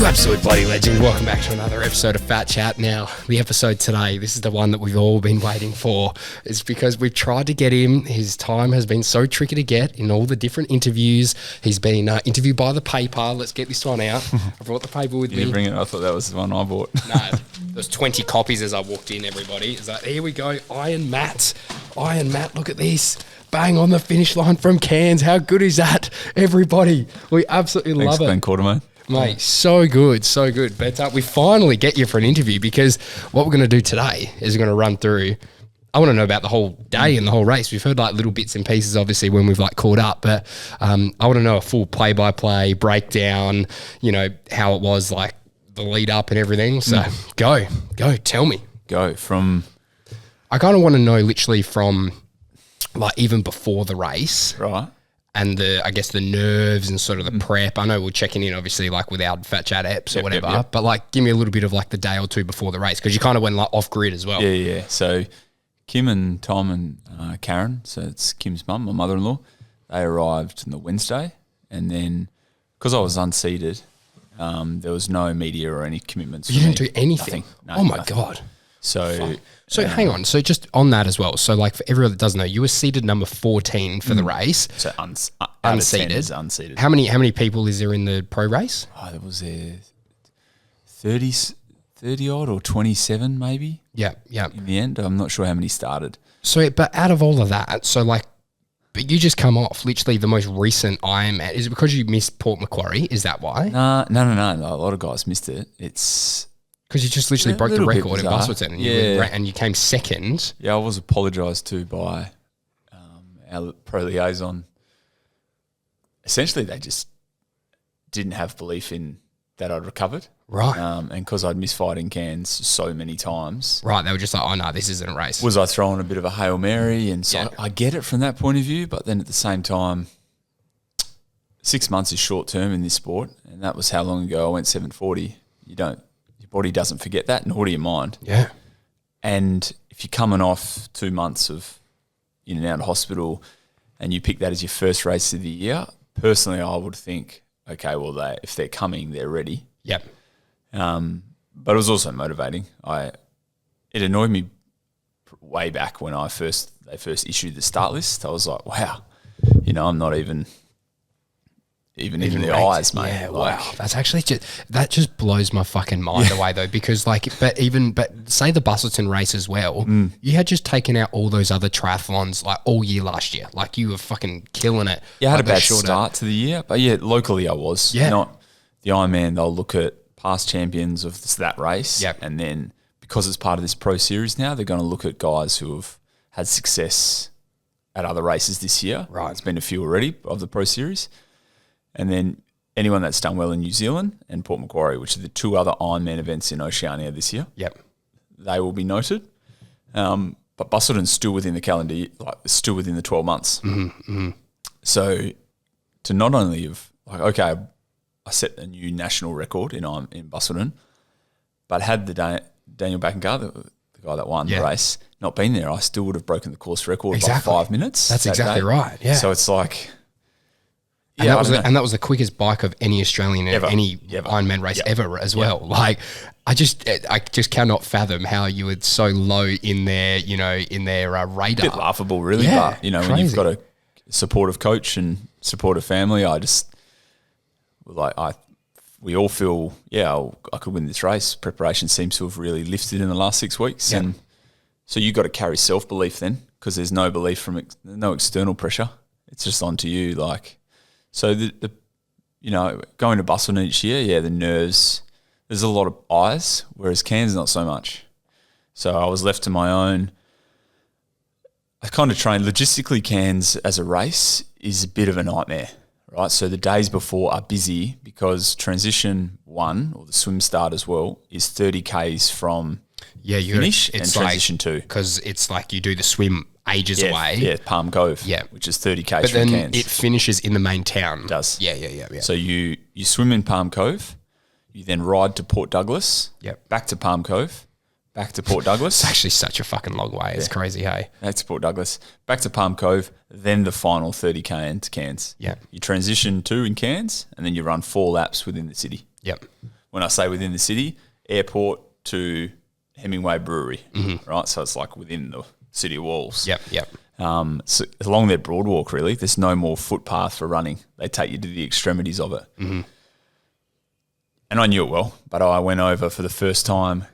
Absolute bloody legend. Welcome back to another episode of FatChat. Now, the episode today, this is the one that we've all been waiting for. It's because we've tried to get him. His time has been so tricky to get in all the different interviews. He's been interviewed by the paper. Let's get this one out. I brought the paper with me. You bring it. I thought that was the one I bought. No, there's 20 copies as I walked in, everybody. It's like, here we go. Iron Matt, look at this. Bang on the finish line from Cairns. How good is that, everybody? We absolutely love it. Thanks, Ben Quartermain. Mate, so good. But we finally get you for an interview because what we're going to do today is we're going to run through. I want to know about the whole day and the whole race. We've heard like little bits and pieces, obviously, when we've like caught up, but I want to know a full play-by-play breakdown, you know, how it was like the lead up and everything. So go, tell me. Go from... I kind of want to know literally from like even before the race. Right. And I guess the nerves and sort of the prep. I know we're checking in obviously like with our FatChat apps or whatever, but like give me a little bit of like the day or two before the race because you kind of went like off grid as well. Yeah. So Kim and Tom and Karen, so it's Kim's mum, my mother-in-law, they arrived on the Wednesday, and then because I was unseated, there was no media or any commitments. You didn't do anything? No, oh my God. So hang on. So just on that as well. So like for everyone that doesn't know, you were seated number 14 for the race. So unseated. How many people is there in the pro race? Oh, there was 30 odd or 27 maybe. Yeah. In the end, I'm not sure how many started. So, but out of all of that, so like, but you just come off literally the most recent Ironman. Is it because you missed Port Macquarie? Is that why? No. A lot of guys missed it. It's because you just literally broke the record in Busselton and you came second. Yeah, I was apologised to by our pro liaison. Essentially, they just didn't have belief in that I'd recovered. Right. And because I'd missed fighting Cairns so many times. Right, they were just like, oh no, this isn't a race. Was I throwing a bit of a Hail Mary? And so I get it from that point of view, but then at the same time, 6 months is short term in this sport, and that was how long ago I went 740. Your body doesn't forget that, nor do your mind. Yeah. And if you're coming off 2 months of in and out of hospital and you pick that as your first race of the year, personally I would think, okay, well, if they're coming, they're ready. Yep. But it was also motivating. It annoyed me way back when they first issued the start list. I was like, wow, I'm not even in the eyes, mate. Yeah, wow. That's actually that just blows my fucking mind away though, because like, but say the Busselton race as well, you had just taken out all those other triathlons like all year last year. Like you were fucking killing it. Yeah, I had a bad start to the year, but yeah, locally I was. Yeah. Not the Ironman, they'll look at past champions of that race. Yep. And then because it's part of this pro series now, they're going to look at guys who have had success at other races this year. Right. There's been a few already of the pro series. And then anyone that's done well in New Zealand and Port Macquarie, which are the two other Ironman events in Oceania this year. Yep. They will be noted. But Busselton's still within the calendar year, still within the 12 months. Mm-hmm. So to not only have, okay, I set a new national record in Busselton, but had the Daniel Beckengar, the guy that won the race, not been there, I still would have broken the course record by 5 minutes. That's exactly right, yeah. So it's like... And, that was the quickest bike of any Australian in any Ironman race ever as well. Like, I just cannot fathom how you were so low in their, radar. A bit laughable, really. Yeah, but, when you've got a supportive coach and supportive family, we all feel, I could win this race. Preparation seems to have really lifted in the last 6 weeks. Yeah. And so you got to carry self-belief then, because there's no belief from no external pressure. It's just onto you, So the going to Busselton each year, the nerves, there's a lot of eyes, whereas Cairns not so much. So I was left to my own. I kind of trained logistically. Cairns as a race is a bit of a nightmare, right? So the days before are busy because transition 1 or the swim start as well is 30 Ks from finish and transition 2. Because it's like you do the swim ages away. Yeah, Palm Cove, which is 30 Ks from Cairns. But then it finishes in the main town. It does. Yeah. So you swim in Palm Cove, you then ride to Port Douglas, back to Palm Cove, back to Port Douglas. It's actually such a fucking long way. It's crazy, hey? Back to Port Douglas, back to Palm Cove, then the final 30K into Cairns. Yeah. You transition 2 in Cairns, and then you run 4 laps within the city. Yep. when I say within the city, airport to Hemingway Brewery, right? So it's like within the city walls. Yep. So along their broadwalk, really, there's no more footpath for running. They take you to the extremities of it. Mm-hmm. And I knew it well, but I went over for the first time.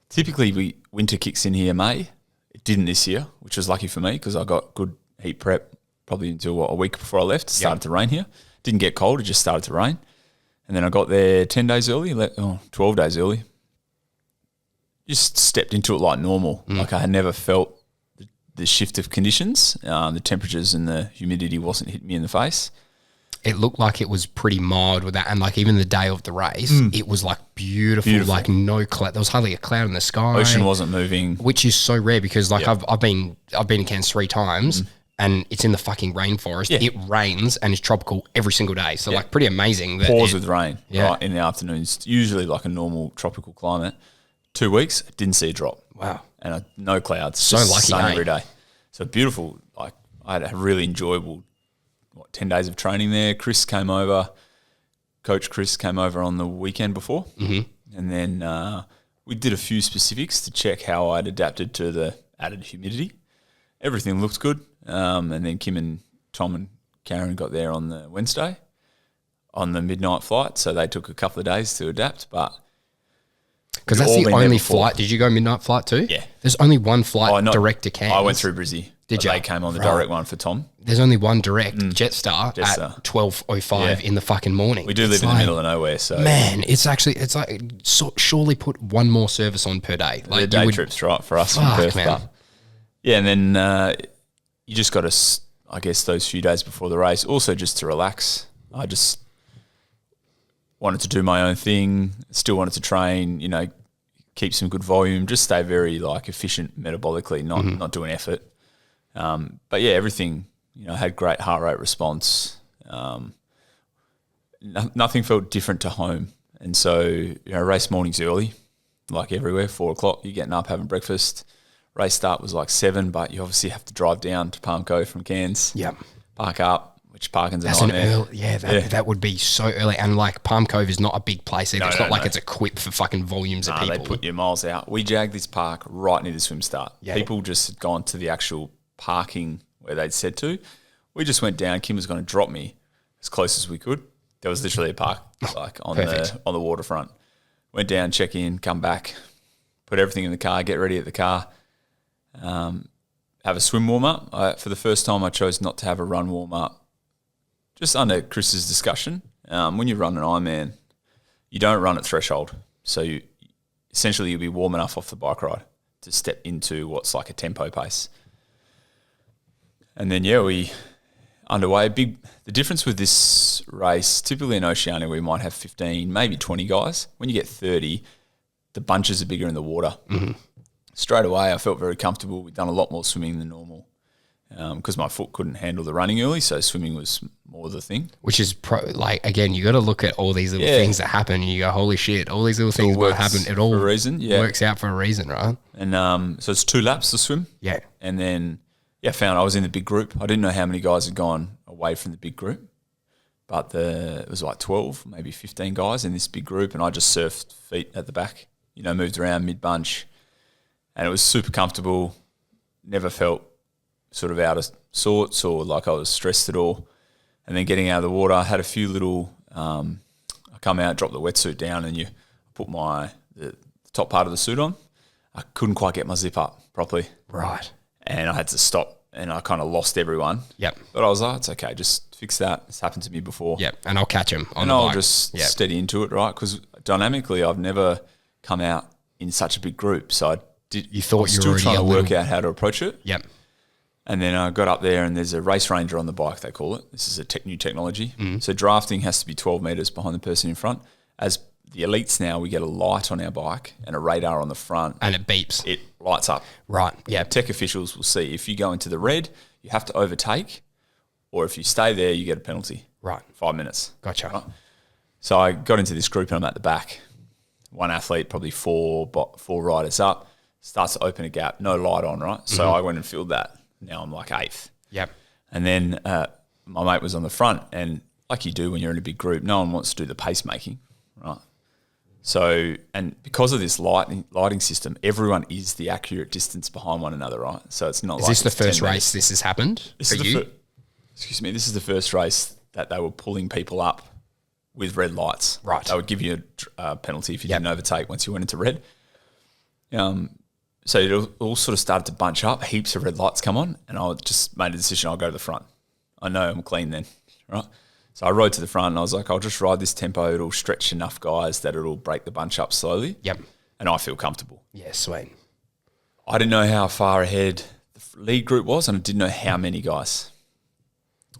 Typically, winter kicks in here May. It didn't this year, which was lucky for me because I got good heat prep probably until a week before I left. It started to rain here. Didn't get cold, it just started to rain. And then I got there 10 days early, 12 days early. Just stepped into it like normal. Like I had never felt the shift of conditions. The temperatures and the humidity wasn't hitting me in the face. It looked like it was pretty mild with that, and like even the day of the race, it was like beautiful. Like no cloud. There was hardly a cloud in the sky. Ocean wasn't moving, which is so rare because like I've been in Cairns 3 times, and it's in the fucking rainforest. Yeah. It rains and it's tropical every single day. So like pretty amazing. That pours with rain right in the afternoons. Usually like a normal tropical climate. 2 weeks, didn't see a drop. Wow. And no clouds. So just lucky, sun every day. So beautiful. Like I had a really enjoyable 10 days of training there. Coach Chris came over on the weekend before. Mm-hmm. And then we did a few specifics to check how I'd adapted to the added humidity. Everything looked good. And then Kim and Tom and Karen got there on the Wednesday on the midnight flight. So they took a couple of days to adapt, but because that's the only flight. Did you go midnight flight too? Yeah. There's only one flight direct to Cairns. I went through Brizzy. Did you? They came on the direct one for Tom. There's only one direct Jetstar at 12:05 in the fucking morning. We do live in the middle of nowhere, so man, it's like surely put one more service on per day. Like day trips, right, for us from Perth. Man. But yeah, and then you just got to, I guess, those few days before the race, also just to relax. I just wanted to do my own thing. Still wanted to train. Keep some good volume. Just stay very like efficient metabolically, not doing effort. But yeah, everything, had great heart rate response. Nothing felt different to home. And so, race mornings early, like everywhere, 4 o'clock, you're getting up, having breakfast. Race start was like 7, but you obviously have to drive down to Palm Cove from Cairns. Yep. Park up, which parking's That's a nightmare. That would be so early. And like Palm Cove is not a big place either. It's not like it's equipped for fucking volumes of people. They put you miles out. We jagged this park right near the swim start. Yeah. People just had gone to the actual parking where they'd said to. We just went down. Kim was going to drop me as close as we could. There was literally a park like on the waterfront. Went down, check in, come back, put everything in the car, get ready at the car, have a swim warm up. For the first time, I chose not to have a run warm up. Just under Chris's discussion, when you run an Ironman, you don't run at threshold. So essentially you'll be warm enough off the bike ride to step into what's like a tempo pace. And then, we underway. The difference with this race, typically in Oceania, we might have 15, maybe 20 guys. When you get 30, the bunches are bigger in the water. Mm-hmm. Straight away, I felt very comfortable. We'd done a lot more swimming than normal because my foot couldn't handle the running early, so swimming was more the thing. Which is, again, you got to look at all these little things that happen and you go, holy shit, all these little things that happen. It all for a reason, works out for a reason, right? And so it's 2 laps to swim. Yeah. And then, I found I was in the big group. I didn't know how many guys had gone away from the big group, but it was like 12, maybe 15 guys in this big group, and I just surfed feet at the back, moved around mid-bunch, and it was super comfortable, never felt sort of out of sorts or like I was stressed at all. And then getting out of the water, I had a few little I come out, drop the wetsuit down, and you put the top part of the suit on. I couldn't quite get my zip up properly. Right. And I had to stop, and I kind of lost everyone. Yep. But I was like, it's okay, just fix that. It's happened to me before. Yep, and I'll catch him on and the I'll bike. Just steady into it, right? Because dynamically, I've never come out in such a big group. So I was still trying to work out how to approach it. Yep. And then I got up there, and there's a race ranger on the bike, they call it. This is a new technology. Mm-hmm. So drafting has to be 12 metres behind the person in front. As the elites now, we get a light on our bike and a radar on the front. And it beeps. It lights up. Right, yeah. Tech officials will see if you go into the red, you have to overtake, or if you stay there, you get a penalty. Right. 5 minutes. Gotcha. Right? So I got into this group, and I'm at the back. One athlete, probably four riders up, starts to open a gap, no light on, right? So I went and filled that. Now I'm like 8th. Yep. And then my mate was on the front, and like you do when you're in a big group, no one wants to do the pacemaking, right? So, and because of this lighting system, everyone is the accurate distance behind one another, right? So it's not Is like this the it's 10 first meters. race this has happened This for is you? Excuse me. This is the first race that they were pulling people up with red lights. Right. They would give you a penalty if you didn't overtake once you went into red. So it all sort of started to bunch up. Heaps of red lights come on, and I just made a decision. I'll go to the front. I know I'm clean then, right? So I rode to the front, and I was like, I'll just ride this tempo. It'll stretch enough guys that it'll break the bunch up slowly. Yep. And I feel comfortable. Yeah, sweet. I didn't know how far ahead the lead group was, and I didn't know how many guys.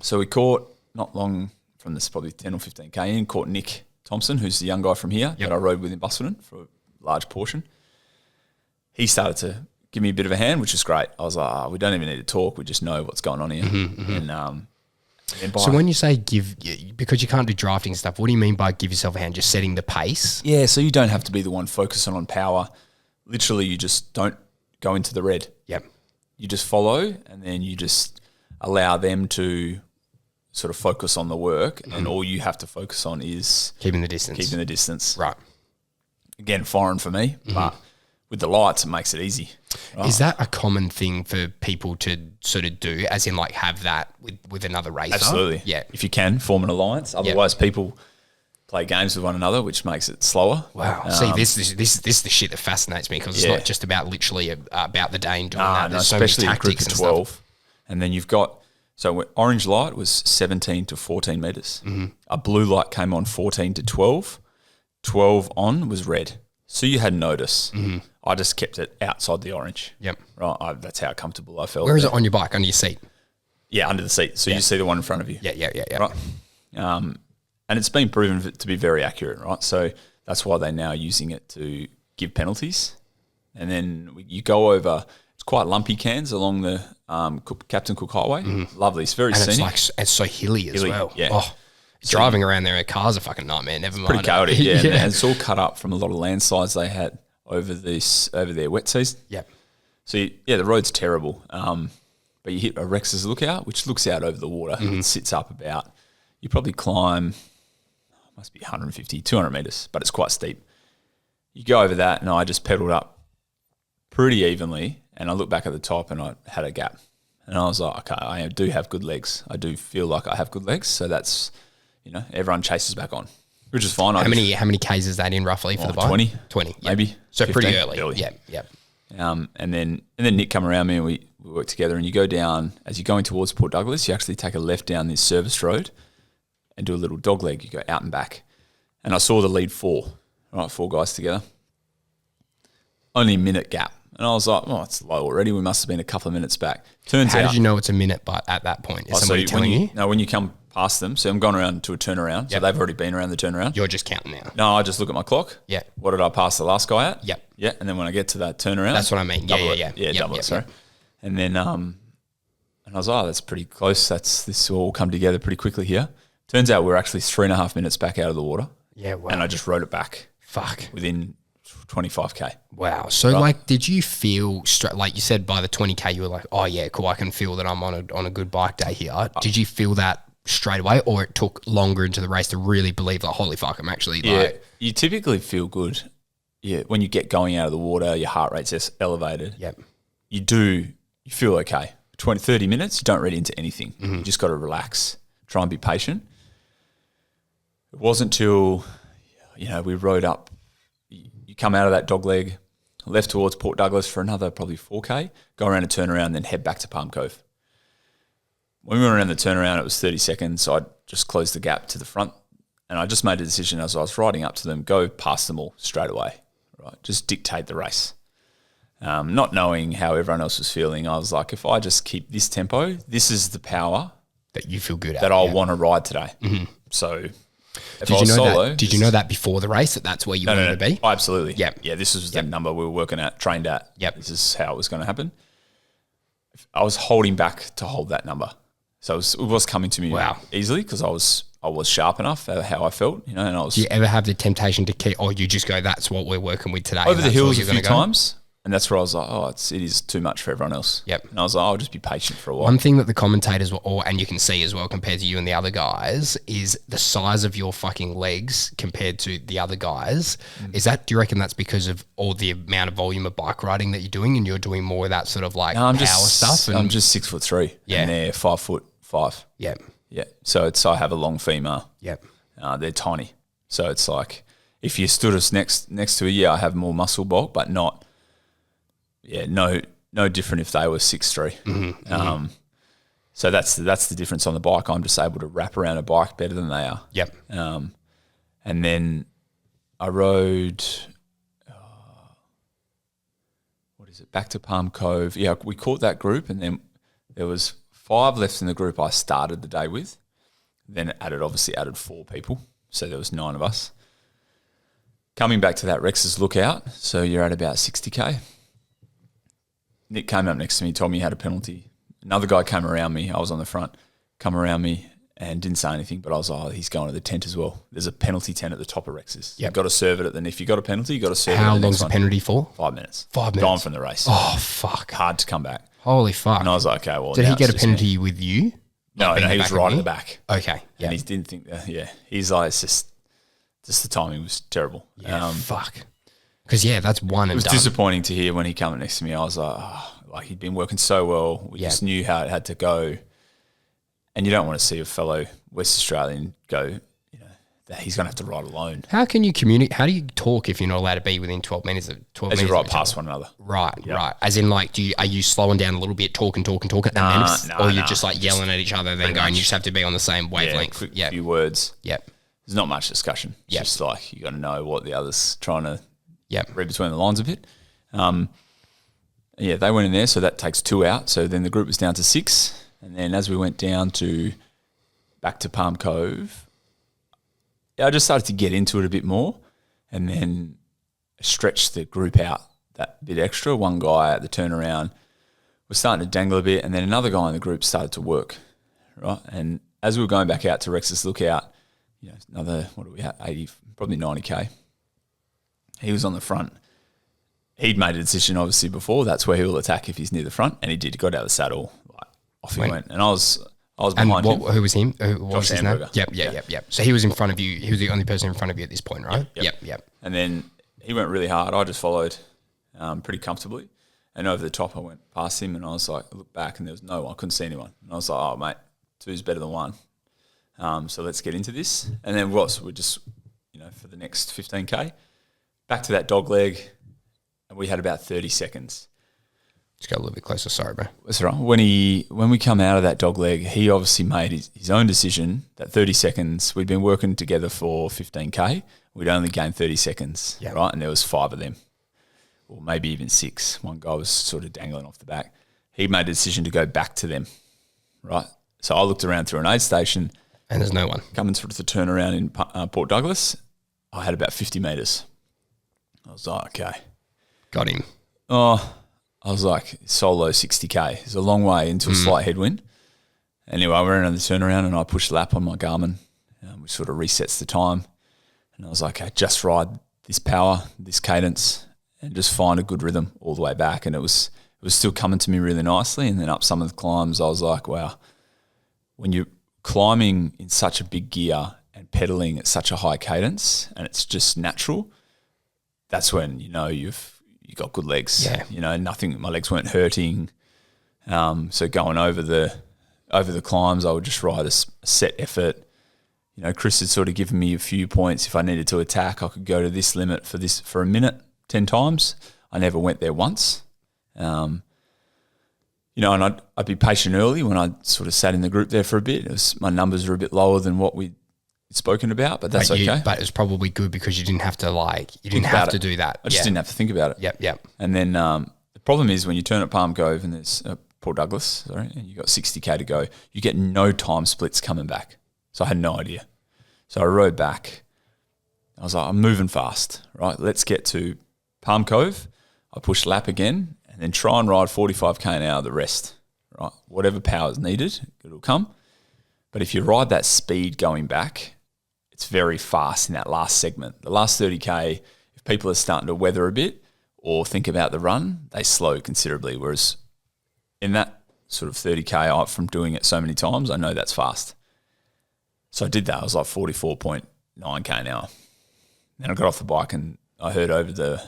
So we caught, not long from this, probably 10 or 15K in, caught Nick Thompson, who's the young guy from here that I rode with in Busselton for a large portion. He started to give me a bit of a hand, which is great. I was like, we don't even need to talk. We just know what's going on here. So when you say because you can't do drafting stuff, what do you mean by give yourself a hand? Just setting the pace? Yeah, so you don't have to be the one focusing on power. Literally, you just don't go into the red. Yep. You just follow, and then you just allow them to sort of focus on the work, and all you have to focus on is Keeping the distance. Right. Again, foreign for me, but with the lights, it makes it easy. Right? Is that a common thing for people to sort of do, as in like have that with another racer? Absolutely. Yeah. If you can, form an alliance. Otherwise, people play games with one another, which makes it slower. Wow. See, this is the shit that fascinates me, because it's not just about literally about the day and doing that. There's especially so many a group tactics of and 12. stuff. And then you've got, so when orange light was 17 to 14 metres. A blue light came on 14 to 12. 12 on was red. So you had notice. I just kept it outside the orange. Yep. Right. That's how comfortable I felt. Where is it on your bike? Under your seat? Yeah, under the seat. So you see the one in front of you. Yeah. Right. And it's been proven to be very accurate, right? So that's why they're now using it to give penalties. And then you go over, it's quite lumpy cans along the Captain Cook Highway. Lovely. It's very scenic. It's so hilly as well. Yeah. Oh, driving around there in cars a fucking nightmare. Never mind. Pretty chaotic, yeah. And it's all cut up from a lot of landslides they had over their wet season. Yep. So, the road's terrible. But you hit a Rex's Lookout, which looks out over the water. It sits up about, you probably climb, must be 150, 200 metres, but it's quite steep. You go over that, and I just pedalled up pretty evenly, and I looked back at the top, and I had a gap. And I was like, okay, I do have good legs. I do feel like I have good legs. So that's, everyone chases back on, which is fine. How many Ks is that in roughly for the bike? 20. Yep. Maybe. So 15, pretty early. Yep. And then Nick come around me, and we work together, and you go down, as you're going towards Port Douglas, you actually take a left down this service road and do a little dog leg. You go out and back. And I saw the lead 4 guys together. Only a minute gap. And I was like, it's low already. We must have been a couple of minutes back. How did you know it's a minute but at that point? Is somebody telling you? No, when you come past them, so I'm going around to a turnaround. So they've already been around the turnaround. You're just counting now. No, I just look at my clock. Yeah. What did I pass the last guy at? Yep. Yeah. And then when I get to that turnaround. That's what I mean. Yeah. Double it, sorry. And then, and I was like, that's pretty close. This will all come together pretty quickly here. Turns out we're actually 3.5 minutes back out of the water. Yeah, wow. And I just rode it back. Fuck. Within 25K. Wow. So did you feel like you said by the 20K, you were like, oh yeah, cool. I can feel that I'm on a good bike day here. Did you feel that straight away, or it took longer into the race to really believe like, holy fuck, I'm actually you typically feel good. Yeah. When you get going out of the water, your heart rate's just elevated. Yep. You feel okay. 30 minutes, you don't read into anything. You just got to relax, try and be patient. It wasn't till, we rode up, you come out of that dog leg, left towards Port Douglas for another probably 4K, go around a turnaround, then head back to Palm Cove. When we went around the turnaround, it was 30 seconds, so I just closed the gap to the front, and I just made a decision as I was riding up to them, go past them all straight away, right? Just dictate the race. Not knowing how everyone else was feeling, I was like, if I just keep this tempo, this is the power that you feel good at. That I want to ride today. So... Did you know that before the race that that's where you wanted to be? Absolutely. Yep. Yeah, this was the number we were working at, trained at. Yep. This is how it was going to happen. I was holding back to hold that number. So it was coming to me easily because I was sharp enough at how I felt, and I was... Do you ever have the temptation to keep, you just go, that's what we're working with today? Over the hills a few times, And that's where I was like, oh, it is too much for everyone else. Yep. And I was like, I'll just be patient for a while. One thing that the commentators were all, and you can see as well compared to you and the other guys, is the size of your fucking legs compared to the other guys. Is that, do you reckon that's because of all the amount of volume of bike riding that you're doing and you're doing more of that sort of like power stuff? And I'm just 6'3". Yeah. And they're 5'5". Yep. Yeah. So I have a long femur. Yep. They're tiny. So it's like, if you stood us next to it, I have more muscle bulk, but not, no different if they were 6'3". So that's the difference on the bike. I'm just able to wrap around a bike better than they are. Yep. And then I rode, back to Palm Cove. Yeah, we caught that group, and then there was 5 left in the group I started the day with. Then it added 4 people, so there was 9 of us. Coming back to that Rex's Lookout, so you're at about 60K. Nick came up next to me, told me he had a penalty. Another guy came around me. I was on the front, come around me and didn't say anything, but I was like, oh, he's going to the tent as well. There's a penalty tent at the top of Rex's. Yep. You've got to serve it if you got a penalty, you've got to serve it How at the long's next the one. penalty for? 5 minutes. 5 minutes. Gone from the race. Oh, fuck. Hard to come back. Holy fuck. And I was like, okay, well, Did now he get a it's just me. penalty with you? No, Like being he the was back of right at me? the back. Okay. Yeah. And he didn't think he's like, it's just the timing was terrible. Yeah, fuck. Because, that's one It and was done. disappointing to hear when he came up next to me. I was like, like he'd been working so well. We just knew how it had to go. And you don't want to see a fellow West Australian go, that he's going to have to ride alone. How can you communicate? How do you talk if you're not allowed to be within 12 minutes of 12 As minutes? you ride of each past other? one another. Right. As in, like, are you slowing down a little bit, talking, and then or you're just like yelling at each other, then going, you just have to be on the same wavelength. Quick Yeah. few words. Yep. There's not much discussion. It's Yep. just like you got to know what the other's trying to Yep. read between the lines a bit. They went in there, so that takes 2 out. So then the group was down to 6. And then as we went down back to Palm Cove, I just started to get into it a bit more and then stretched the group out that bit extra. One guy at the turnaround was starting to dangle a bit, and then another guy in the group started to work, right? And as we were going back out to Rex's Lookout, another, what are we at, 80, probably 90K. He was on the front. He'd made a decision, obviously, before. That's where he'll attack if he's near the front, and he did. He got out of the saddle, off he went. And I was behind him. Who was him? What was his name? Hamburger. Yep. So he was in front of you. He was the only person in front of you at this point, right? Yep. And then he went really hard. I just followed pretty comfortably. And over the top, I went past him, and I was like, I looked back, and there was no one. I couldn't see anyone. And I was like, oh, mate, 2's better than 1. So let's get into this. And then we're just, for the next 15K, back to that dog leg, and we had about 30 seconds. Just go a little bit closer. Sorry, bro. That's right. When we come out of that dog leg, he obviously made his own decision that 30 seconds, we'd been working together for 15K, we'd only gained 30 seconds, right? And there was 5 of them, or maybe even 6. One guy was sort of dangling off the back. He made a decision to go back to them, right? So I looked around through an aid station. And there's no one. Coming through the turnaround in Port Douglas, I had about 50 metres. I was like, okay. Got him. Oh, I was like, solo 60K. It's a long way into a slight headwind. Anyway, we ran on the turnaround and I pushed lap on my Garmin, which sort of resets the time. And I was like, okay, just ride this power, this cadence, and just find a good rhythm all the way back. And it was still coming to me really nicely. And then up some of the climbs, I was like, wow, when you're climbing in such a big gear and pedaling at such a high cadence and it's just natural, that's when you've got good legs. Yeah. Nothing. My legs weren't hurting. So going over the climbs, I would just ride a set effort. Chris had sort of given me a few points. If I needed to attack, I could go to this limit for a minute 10 times. I never went there once. And I'd be patient early when I sort of sat in the group there for a bit. My numbers were a bit lower than what we'd spoken about, but that's okay. But it's probably good because you didn't have to to do that. I just didn't have to think about it. Yep. And then the problem is when you turn at Palm Cove and there's Port Douglas, and you got 60K to go, you get no time splits coming back. So I had no idea. So I rode back. I was like, I'm moving fast, right? Let's get to Palm Cove. I pushed lap again and then try and ride 45K an hour the rest, right? Whatever power is needed, it'll come. But if you ride that speed going back, it's very fast in that last segment. The last 30K, if people are starting to weather a bit or think about the run, they slow considerably. Whereas in that sort of 30K from doing it so many times, I know that's fast. So I did that. I was like 44.9K an hour. Then I got off the bike and I heard over the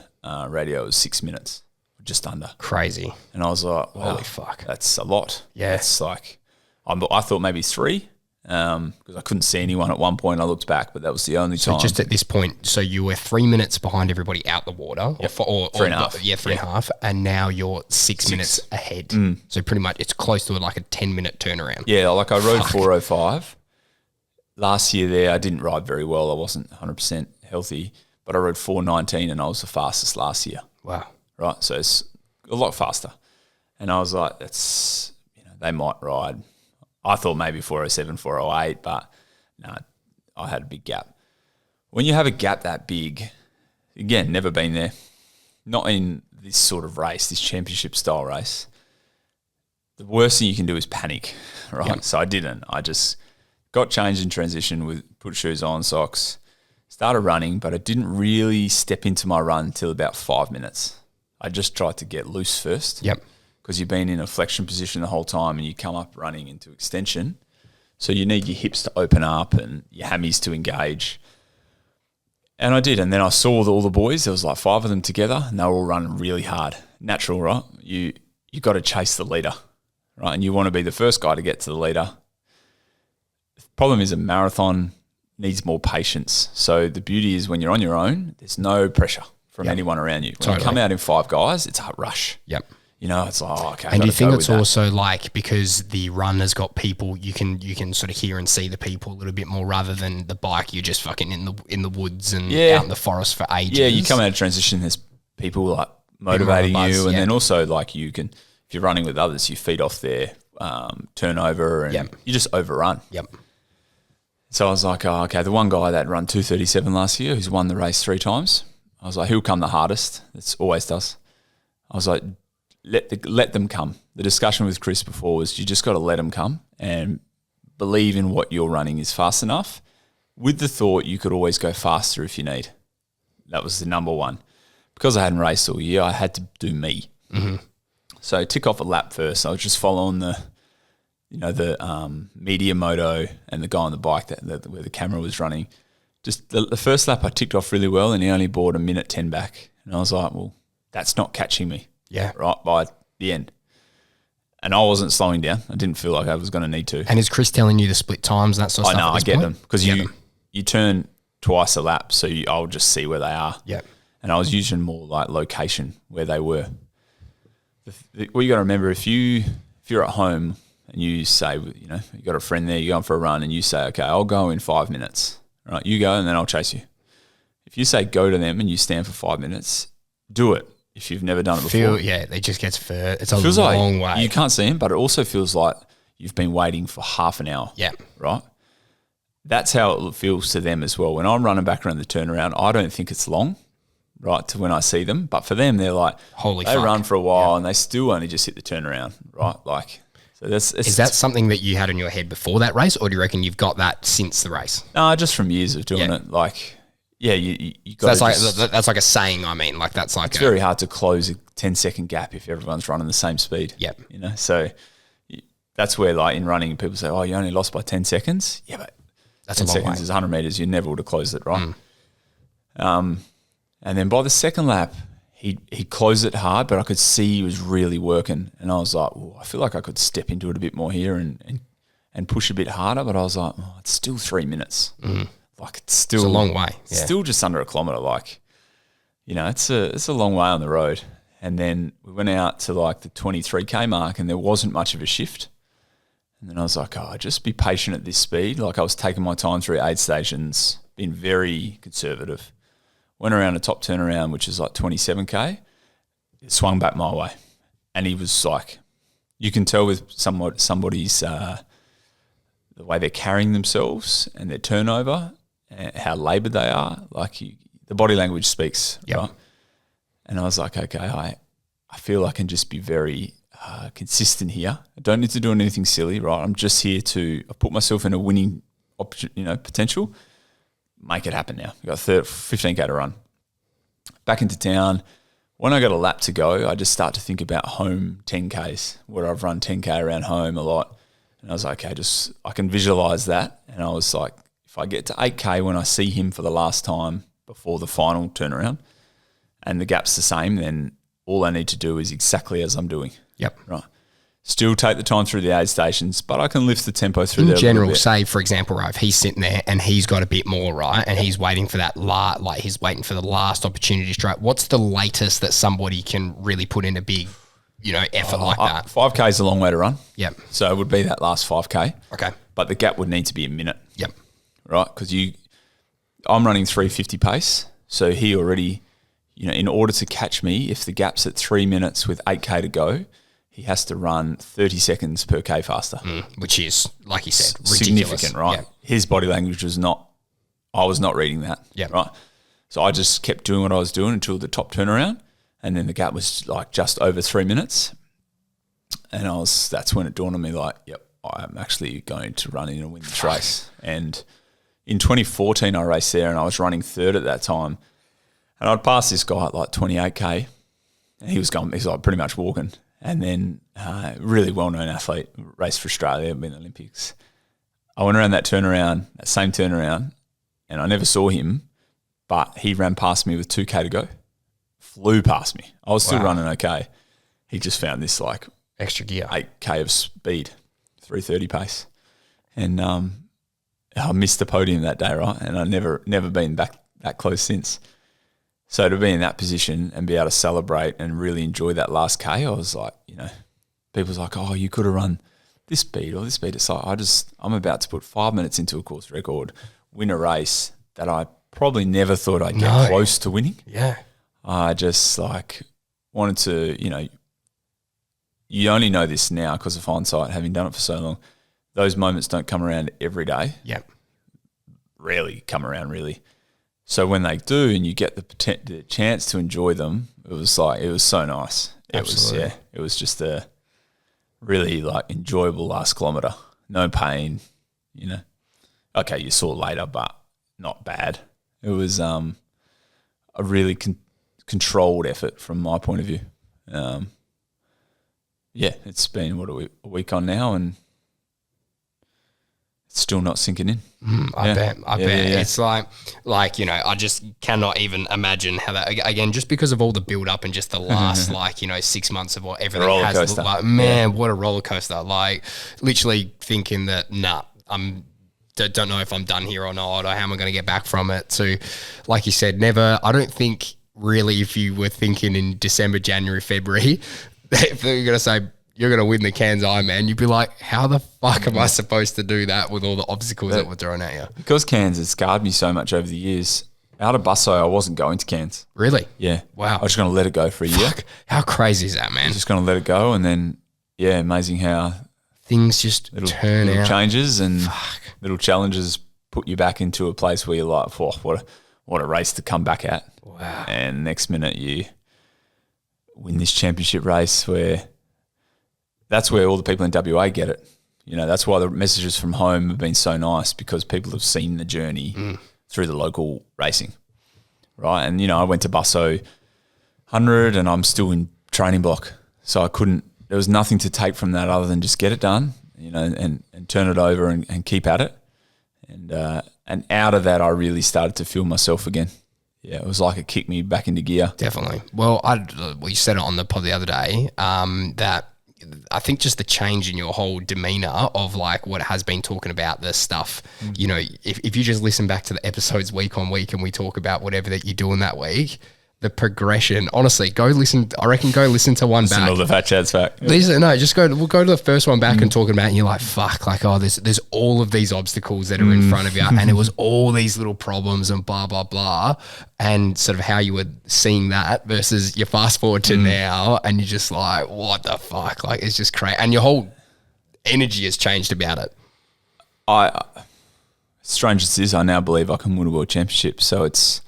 radio it was 6 minutes, just under. Crazy. And I was like, wow, holy fuck. that's a lot. Yeah. It's like, I thought maybe 3 because I couldn't see anyone at one point. I looked back, but that was the only time. So just at this point, so you were 3 minutes behind everybody out the water, Yep. or 3.5. Yeah, 3.5, and now you're 6 minutes ahead. So pretty much it's close to like a 10-minute turnaround. Yeah, like I rode 4:05. Last year there, I didn't ride very well. I wasn't 100% healthy, but I rode 4:19 and I was the fastest last year. Wow. Right, so it's a lot faster. And I was like, that's, they might ride. I thought maybe 4:07, 4:08, but no, I had a big gap. When you have a gap that big, again, never been there, not in this sort of race, this championship style race, the worst thing you can do is panic, right? Yep. So I didn't. I just got changed in transition, put shoes on, socks, started running, but I didn't really step into my run until about 5 minutes. I just tried to get loose first. Yep. Because you've been in a flexion position the whole time and you come up running into extension. So you need your hips to open up and your hammies to engage. And I did. And then I saw all the boys. There was like 5 of them together and they were all running really hard. Natural, right? You got to chase the leader, right? And you want to be the first guy to get to the leader. The problem is a marathon needs more patience. So the beauty is when you're on your own, there's no pressure from anyone around you. When you come out in 5 guys, it's a rush. Yep. It's like, oh, okay. And do you think it's also like because the run has got people, you can sort of hear and see the people a little bit more rather than the bike. You're just fucking in the woods and out in the forest for ages. Yeah, you come out of transition. There's people like motivating you, and then also like you can, if you're running with others, you feed off their turnover, and you just overrun. Yep. So I was like, oh, okay, the one guy that ran 2:37 last year, who's won the race 3 times, I was like, he'll come the hardest. It always does. I was like, let them come. The discussion with Chris before was you just got to let them come and believe in what you're running is fast enough, with the thought you could always go faster if you need. That was the number one. Because I hadn't raced all year, I had to do me. Mm-hmm. So tick off a lap first. I was just following the media moto and the guy on the bike where the camera was running. Just the first lap I ticked off really well, and he only brought a minute 10 back. And I was like, well, that's not catching me. Yeah. Right by the end. And I wasn't slowing down. I didn't feel like I was going to need to. And is Chris telling you the split times and that sort of stuff? I know, I get them. Because you them. turn twice a lap, so I'll just see where they are. Yeah. And I was using more like location where they were. What you got to remember, if you're at home and you say, you got a friend there, you're going for a run, and you say, okay, I'll go in 5 minutes. Right, you go and then I'll chase you. If you say go to them and you stand for 5 minutes, do it. If you've never done it before. It just gets further. It's a long way. You can't see him, but it also feels like you've been waiting for half an hour. Yeah. Right? That's how it feels to them as well. When I'm running back around the turnaround, I don't think it's long, right, to when I see them. But for them, they're like, they run for a while and they still only just hit the turnaround, right? Like, so is that something that you had in your head before that race, or do you reckon you've got that since the race? No, just from years of doing it. Like, yeah, you got that's like a saying. I mean, like that's like it's very hard to close a 10-second gap if everyone's running the same speed. Yep. So that's where like in running, people say, "Oh, you only lost by 10 seconds." Yeah, but that's 10 a long seconds way. is 100 meters. You never would have closed it, right? And then by the second lap, he closed it hard, but I could see he was really working, and I was like, I feel like I could step into it a bit more here and push a bit harder. But I was like, it's still 3 minutes. Like it's a long way. Yeah. Still just under a kilometre. Like, it's a long way on the road. And then we went out to like the 23K mark and there wasn't much of a shift. And then I was like, just be patient at this speed. Like I was taking my time through aid stations, being very conservative. Went around a top turnaround, which is like 27K. It swung back my way. And he was like, you can tell with somebody's the way they're carrying themselves and their turnover, how laboured they are, like the body language speaks, right? And I was like, okay, I feel I can just be very consistent here. I don't need to do anything silly, right? I'm just here I've put myself in a winning potential. Make it happen now. We've got 15K to run. Back into town, when I got a lap to go, I just start to think about home 10Ks, where I've run 10K around home a lot. And I was like, okay, I can visualize that. And I was like, if I get to 8K when I see him for the last time before the final turnaround and the gap's the same, then all I need to do is exactly as I'm doing. Yep. Right. Still take the time through the aid stations, but I can lift the tempo through there. In general, say, for example, right, if he's sitting there and he's got a bit more, right, and he's waiting for that he's waiting for the last opportunity to strike, what's the latest that somebody can really put in a big, effort like that? 5K is a long way to run. Yep. So it would be that last 5K. Okay. But the gap would need to be a minute. Yep. Right? Because I'm running 350 pace, so he already, in order to catch me, if the gap's at 3 minutes with 8K to go, he has to run 30 seconds per K faster. Which is, like you said, ridiculous. Significant, right? Yep. His body language I was not reading that. Yep. Right? So I just kept doing what I was doing until the top turnaround, and then the gap was like just over 3 minutes. And that's when it dawned on me like, yep, I'm actually going to run in and win this race. And in 2014, I raced there and I was running third at that time. And I'd passed this guy at like 28K, and he's like pretty much walking. And then really well-known athlete, raced for Australia, been in the Olympics. I went around that same turnaround, and I never saw him, but he ran past me with 2K to go, flew past me. I was still running okay. He just found this like extra gear, 8K of speed, 330 pace. And I missed the podium that day, right? And I've never been back that close since. So to be in that position and be able to celebrate and really enjoy that last K, I was like, people's like, oh, you could have run this speed or this speed. It's like, I'm about to put 5 minutes into a course record, win a race that I probably never thought I'd get close to winning. Yeah. I just like wanted to, you only know this now because of hindsight, having done it for so long. Those moments don't come around every day. Yep. Rarely come around, really. So when they do and you get the chance to enjoy them, it was so nice. Absolutely. It was just a really like enjoyable last kilometre. No pain, Okay, you saw it later, but not bad. It was a really controlled effort from my point of view. It's been a week on now, and it's still not sinking in. I bet. It's like I just cannot even imagine how that, again, just because of all the build up and just the last 6 months of what everything has looked like. Man, what a roller coaster. Like literally thinking that, don't know if I'm done here or not, or how am I going to get back from it, to, like you said, I don't think really if you were thinking in December, January, February, if they're going to say, you're going to win the Cairns Ironman, you'd be like, how the fuck am I supposed to do that with all the obstacles that were thrown at you? Because Cairns has scarred me so much over the years, out of Busso, I wasn't going to Cairns. Really? Yeah. Wow. I was just going to let it go for a year. How crazy is that, man? Just going to let it go, and then, amazing how things just turn out. Changes and little challenges put you back into a place where you're like, what a race to come back at. Wow. And next minute you win this championship race that's where all the people in WA get it. That's why the messages from home have been so nice, because people have seen the journey through the local racing, right? And, I went to Busso 100 and I'm still in training block. So there was nothing to take from that other than just get it done, and turn it over and keep at it. And out of that, I really started to feel myself again. Yeah, it was like it kicked me back into gear. Definitely. Well, you said it on the pod the other day, that I think just the change in your whole demeanor of like what has been talking about this stuff, if you just listen back to the episodes week on week and we talk about whatever that you're doing that week, the progression, honestly, go listen to one back. Listen to the FatChat's back. Yeah. We'll go to the first one back and talking about it, and you're like, fuck, like, there's all of these obstacles that are in front of you, and it was all these little problems and blah, blah, blah, and sort of how you were seeing that versus you fast forward to now and you're just like, what the fuck? Like, it's just crazy. And your whole energy has changed about it. Strange as it is, I now believe I can win a world championship. So it's,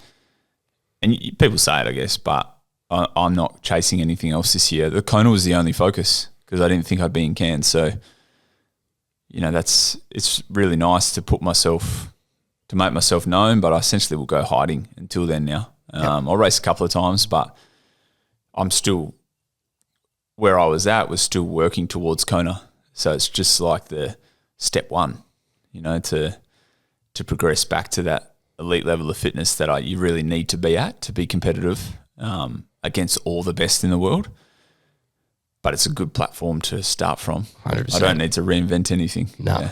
and people say it, I guess, but I'm not chasing anything else this year. The Kona was the only focus because I didn't think I'd be in Cairns. So, it's really nice to make myself known, but I essentially will go hiding until then now. I'll race a couple of times, but I'm still where I was at was still working towards Kona. So it's just like the step one, you know, to progress back to that elite level of fitness that you really need to be at to be competitive against all the best in the world. But it's a good platform to start from. 100%. I don't need to reinvent anything. No. Yeah.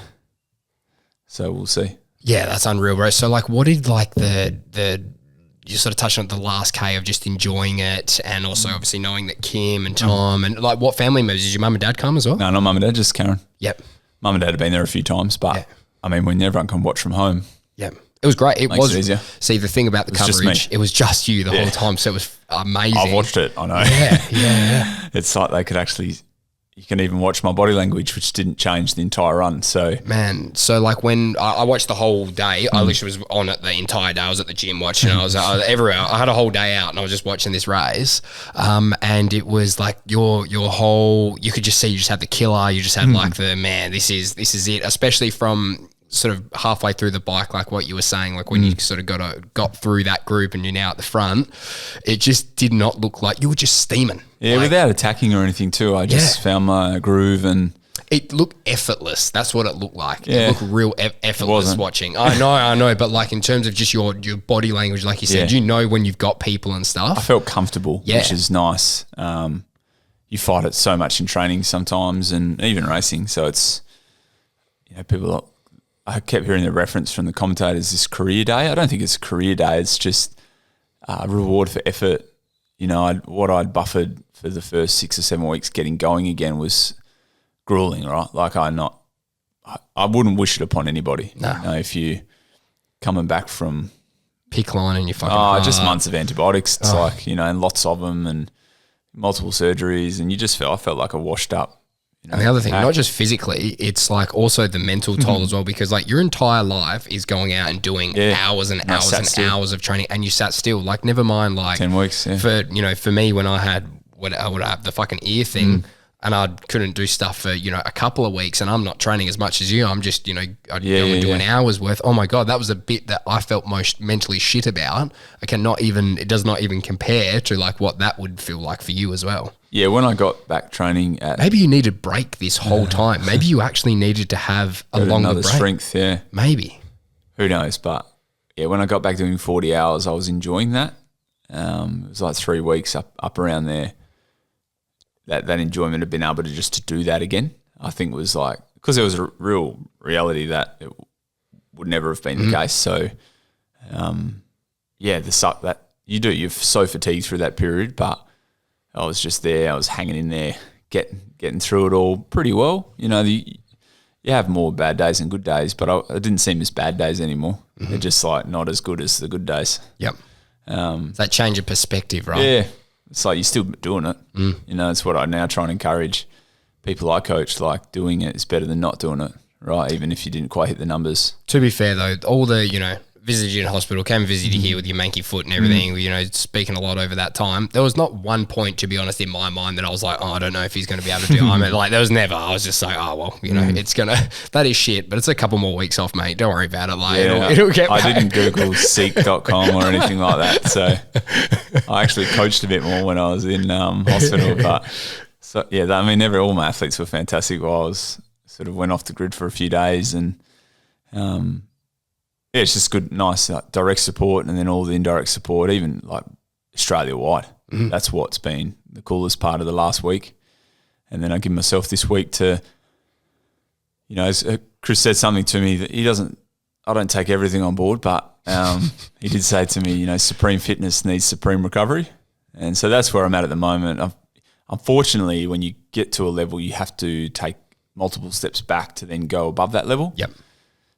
So we'll see. Yeah, that's unreal, bro. So like, what did like you sort of touched on the last K of just enjoying it, and also obviously knowing that Kim and Tom and like what family members, did your mum and dad come as well? No, not mum and dad, just Karen. Yep. Mum and dad have been there a few times, but I mean, when everyone can watch from home. Yep. It was great. It Makes was it easier. See, the thing about the coverage, it was just you the whole time, so it was amazing. I've watched it, I know. Yeah. It's like they could actually, you can even watch my body language, which didn't change the entire run. So man, so like when I watched the whole day, I literally was on it the entire day. I was at the gym watching. I was everywhere. I had a whole day out, and I was just watching this race. And it was like your whole. You could just see you just had the killer. You just had like the man. This is it. Especially from sort of halfway through the bike, like what you were saying, like when you sort of got through that group and you're now at the front, it just did not look like you were just steaming. Yeah, like, without attacking or anything too. I just found my groove and it looked effortless. That's what it looked like. Yeah. It looked real effortless watching. I know, but like in terms of just your body language, like you said, you know when you've got people and stuff. I felt comfortable, which is nice. You fight it so much in training sometimes and even racing. So it's, you know, I kept hearing the reference from the commentators, this career day. I don't think it's a career day. It's just a reward for effort. You know, what I'd buffered for the first 6 or 7 weeks getting going again was grueling, right? Like I wouldn't wish it upon anybody. No. You know, if you coming back from pick line and you're fucking just months of antibiotics. It's like, you know, and lots of them and multiple surgeries, and I felt like a washed up. You know, and the other thing, not just physically, it's like also the mental toll as well, because like your entire life is going out and doing hours and hours and hours of training, and you sat still. Like never mind like 10 weeks. Yeah. For me when I had I would have the fucking ear thing. And I couldn't do stuff for, you know, a couple of weeks, and I'm not training as much as you. I'm just, you know, I'd go and do an hour's worth. Oh my God, that was a bit that I felt most mentally shit about. It does not even compare to like what that would feel like for you as well. Yeah, when I got back training maybe you needed break this whole time. Maybe you actually needed to have a longer break. Strength, yeah. Maybe. Who knows? But yeah, when I got back doing 40 hours, I was enjoying that. It was like 3 weeks up around there. That enjoyment of being able to just to do that again, I think was like, because there was a real reality that it would never have been the case. So, the suck that you're so fatigued through that period, but I was just there. I was hanging in there, getting through it all pretty well. You know, you have more bad days than good days, but I didn't seem as bad days anymore. They're just like not as good as the good days. Yep. That change of perspective, right? Yeah. It's like you're still doing it. You know, it's what I now try and encourage people I coach, like doing it is better than not doing it, right? Even if you didn't quite hit the numbers. To be fair though, all the, you know, visited you in hospital, came and visited you here with your manky foot and everything, you know, speaking a lot over that time. There was not one point, to be honest, in my mind that I was like, I don't know if he's going to be able to do it. I mean, like, there was never. I was just like, well, you know, it's going to, that is shit, but it's a couple more weeks off, mate. Don't worry about it. Like, it'll get back. I didn't Google seek.com or anything like that. So I actually coached a bit more when I was in hospital. But so, yeah, I mean, all my athletes were fantastic while I was sort of went off the grid for a few days and, it's just good, nice direct support, and then all the indirect support, even like Australia-wide. That's what's been the coolest part of the last week. And then I give myself this week to, you know, Chris said something to me that I don't take everything on board, but he did say to me, you know, supreme fitness needs supreme recovery. And so that's where I'm at the moment. Unfortunately, when you get to a level, you have to take multiple steps back to then go above that level. Yep.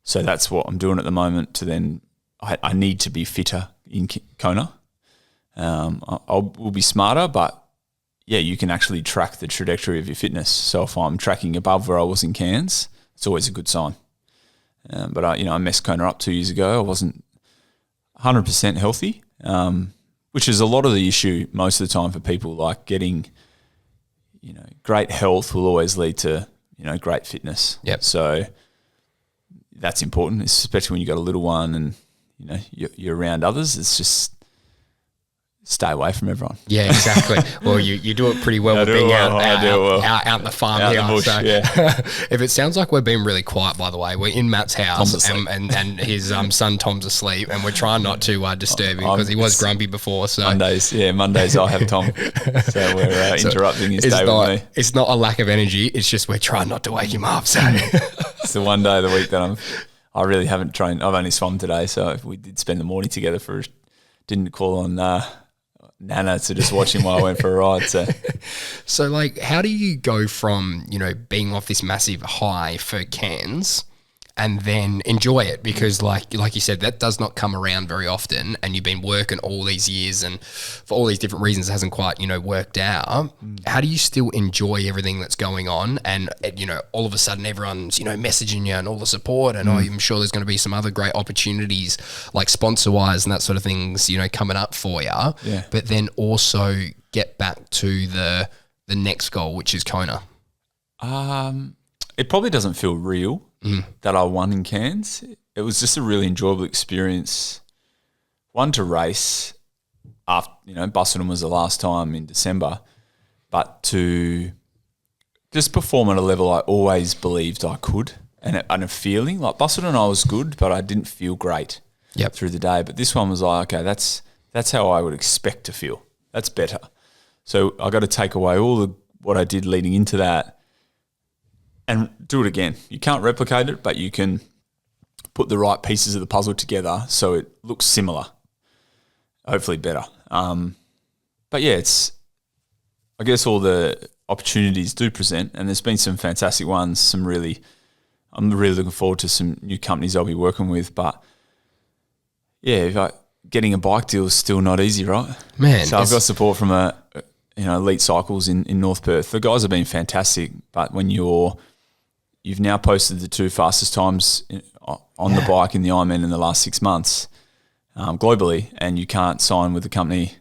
So that's what I'm doing at the moment to then I need to be fitter in Kona. We'll be smarter, but yeah, you can actually track the trajectory of your fitness. So if I'm tracking above where I was in Cairns, it's always a good sign. But I messed Kona up 2 years ago. I wasn't 100% healthy, which is a lot of the issue most of the time for people. Like getting, you know, great health will always lead to, you know, great fitness. Yep. So that's important, especially when you got a little one and, you know, you're around others. It's stay away from everyone. Yeah, exactly. Well, you do it pretty well with being out in the farm out here. in the bush, so yeah. if it sounds like we're being really quiet, by the way, we're in Matt's house and his son Tom's asleep, and we're trying not to disturb him because he was grumpy before. So Mondays I have Tom, so we're interrupting his day with me. It's not a lack of energy. It's just we're trying not to wake him up. So it's the one day of the week that I really haven't trained. I've only swum today, so we did spend the morning together didn't call on Nana to just watch him while I went for a ride. So like, how do you go from, being off this massive high for Cairns and then enjoy it? Because like you said, that does not come around very often, and you've been working all these years and for all these different reasons it hasn't quite, worked out. How do you still enjoy everything that's going on? And, all of a sudden everyone's, messaging you and all the support, and I'm sure there's going to be some other great opportunities like sponsor-wise and that sort of things, coming up for you. Yeah. But then also get back to the next goal, which is Kona. It probably doesn't feel real that I won in Cairns. It was just a really enjoyable experience. One, to race after, Busselton was the last time in December, but to just perform at a level I always believed I could, and a feeling like Busselton I was good, but I didn't feel great through the day. But this one was like, okay, that's how I would expect to feel. That's better. So I got to take away what I did leading into that and do it again. You can't replicate it, but you can put the right pieces of the puzzle together so it looks similar, hopefully better. But yeah, I guess all the opportunities do present, and there's been some fantastic ones. I'm really looking forward to some new companies I'll be working with. But yeah, getting a bike deal is still not easy, right? Man, so I've got support from Elite Cycles in North Perth. The guys have been fantastic, but when you've now posted the 2 fastest times on the bike in the Ironman in the last 6 months globally, and you can't sign with the company.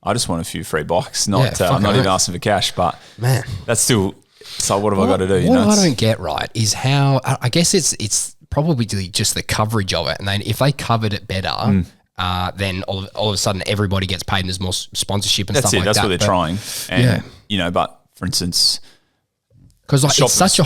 I just want a few free bikes. I'm not even asking for cash, but man, that's still. So what have I got to do? What I don't get right is how I guess it's probably just the coverage of it, and then if they covered it better. Then all of a sudden everybody gets paid and there's more sponsorship and stuff like that. That's what they're trying. And, but for instance, because it's such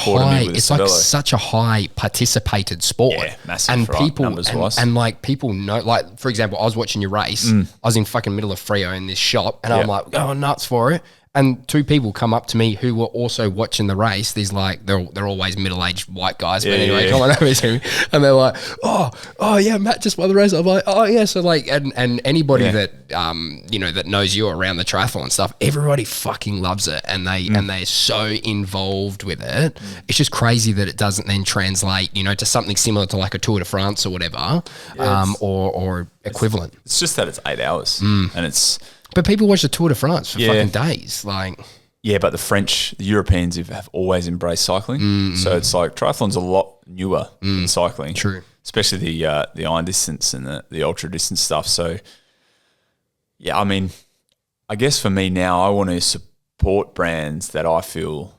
a high participated sport. Yeah, massive, and right, people numbers-wise. and like people know, like for example, I was watching your race. I was in fucking middle of Freo in this shop, and I'm like going nuts for it. And 2 people come up to me who were also watching the race. These like they're always middle-aged white guys, but anyway, come on over to me, and they're like, oh yeah, Matt just won the race. I'm like, oh yeah. So like, and anybody that that knows you around the triathlon and stuff, everybody fucking loves it, and they're so involved with it. It's just crazy that it doesn't then translate, to something similar to like a Tour de France or whatever, or equivalent. It's just that it's 8 hours, and it's. But people watch the Tour de France for fucking days. Yeah, but the Europeans have always embraced cycling. So it's like triathlon's a lot newer than cycling. True. Especially the iron distance and the ultra distance stuff. So, yeah, I mean, I guess for me now, I want to support brands that I feel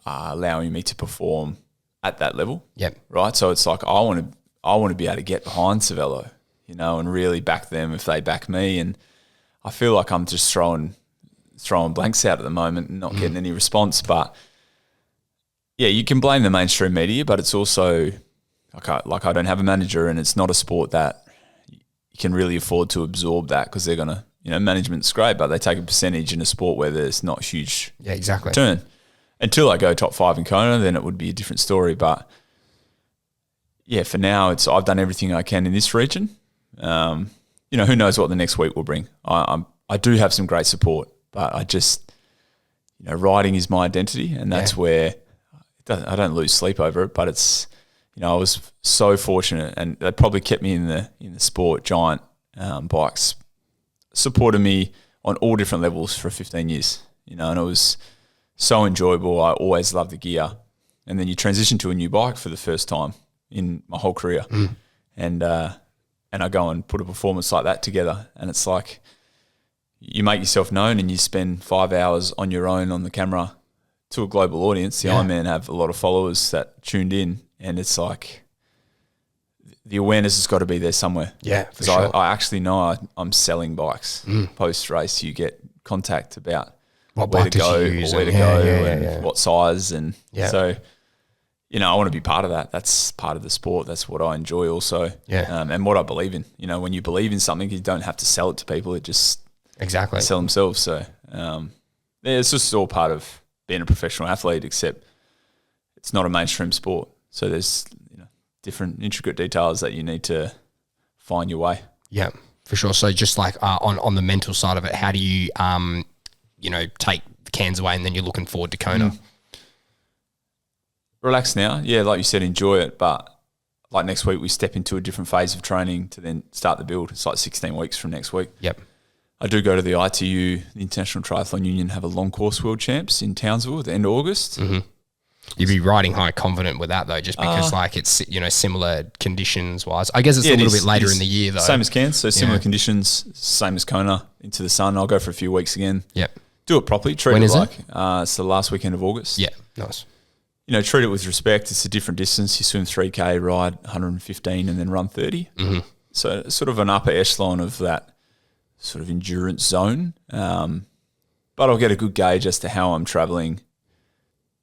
are allowing me to perform at that level. Yep. Right? So it's like I want to be able to get behind Cervelo, and really back them if they back me. And I feel like I'm just throwing blanks out at the moment and not getting any response. But yeah, you can blame the mainstream media, but it's also like I don't have a manager, and it's not a sport that you can really afford to absorb that, because they're gonna, management's great, but they take a percentage in a sport where there's not huge return. Until I go top 5 in Kona, then it would be a different story. But yeah, for now, I've done everything I can in this region. Who knows what the next week will bring. I do have some great support, but I just, riding is my identity, and that's where I don't lose sleep over it. But it's, I was so fortunate, and they probably kept me in the sport. Giant Bikes supported me on all different levels for 15 years, and it was so enjoyable. I always loved the gear, and then you transition to a new bike for the first time in my whole career, and I go and put a performance like that together, and it's like you make yourself known and you spend 5 hours on your own on the camera to a global audience. The Ironman have a lot of followers that tuned in, and it's like the awareness has got to be there somewhere. Yeah, for because sure. I actually know I'm selling bikes post race. You get contact about What where bike to did go, you use or where to and- go, yeah, and what size, and so I want to be part of that. That's part of the sport. That's what I enjoy also. Yeah. And what I believe in. When you believe in something, you don't have to sell it to people. It just Exactly. sell themselves. So it's just all part of being a professional athlete, except it's not a mainstream sport. So there's different intricate details that you need to find your way. Yeah, for sure. So just like on the mental side of it, how do you take the Cairns away and then you're looking forward to Kona? Relax now. Yeah, like you said, enjoy it. But like next week, we step into a different phase of training to then start the build. It's like 16 weeks from next week. Yep. I do go to the ITU, the International Triathlon Union, have a long course world champs in Townsville at the end of August. Mm-hmm. You'd be riding high confident with that though, just because it's similar conditions wise. I guess it's a little bit later in the year though. Same as Cairns, so similar conditions, same as Kona, into the sun. I'll go for a few weeks again. Yep. Do it properly. Treat When it is like it's the last weekend of August. Yeah, nice. Treat it with respect. It's a different distance. You swim 3K, ride 115, and then run 30. Mm-hmm. So it's sort of an upper echelon of that sort of endurance zone. But I'll get a good gauge as to how I'm traveling